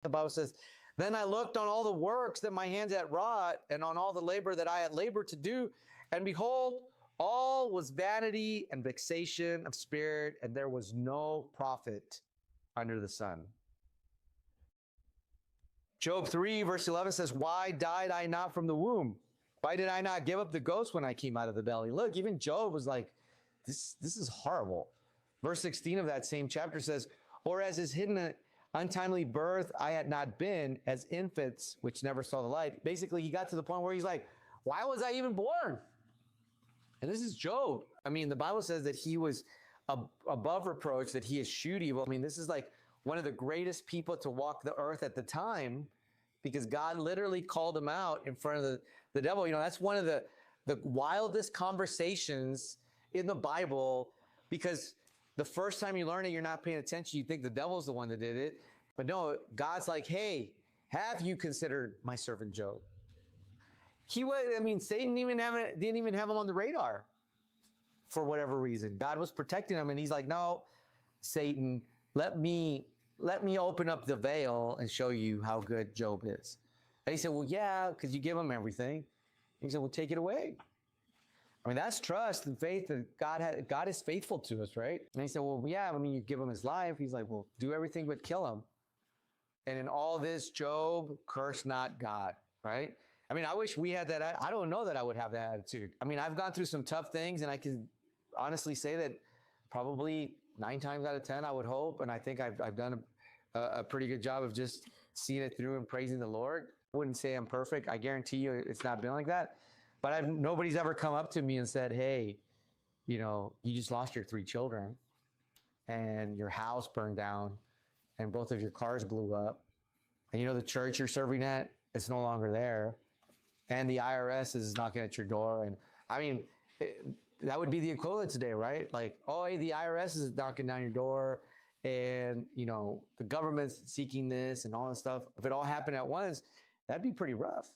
The Bible says, then I looked on all the works that my hands had wrought, and on all the labor that I had labored to do, and behold, all was vanity and vexation of spirit, and there was no profit under the sun. Job 3, verse 11 says, why died I not from the womb? Why did I not give up the ghost when I came out of the belly? Look, even Job was like, this is horrible. Verse 16 of that same chapter says, or as is hidden an untimely birth I had not been, as infants which never saw the light. Basically, he got to the point where he's like, why was I even born? And this is Job. I mean, the Bible says that he was above reproach, that he eschewed evil. I mean, this is like one of the greatest people to walk the earth at the time, because God literally called him out in front of the devil. You know, that's one of the wildest conversations in the Bible, because the first time you learn it, you're not paying attention. You think the devil's the one that did it. But no, God's like, hey, have you considered my servant Job? Satan didn't even have him on the radar for whatever reason. God was protecting him, and he's like, no, Satan, let me open up the veil and show you how good Job is. And he said, well, yeah, because you give him everything. And he said, well, take it away. I mean, that's trust and faith that God is faithful to us, right? And he said, well, yeah, you give him his life. He's like, well, do everything but kill him. And in all this, Job, curse not God, right? I mean, I wish we had that. I don't know that I would have that attitude. I mean, I've gone through some tough things, and I can honestly say that probably 9 times out of 10, I would hope, and I think I've done a pretty good job of just seeing it through and praising the Lord. I wouldn't say I'm perfect. I guarantee you it's not been like that. But nobody's ever come up to me and said, hey, you just lost your 3 children, and your house burned down, and both of your cars blew up. And the church you're serving at, it's no longer there. And the IRS is knocking at your door. And I mean, that would be the equivalent today, right? Like, oh, hey, the IRS is knocking down your door, and, the government's seeking this and all this stuff. If it all happened at once, that'd be pretty rough.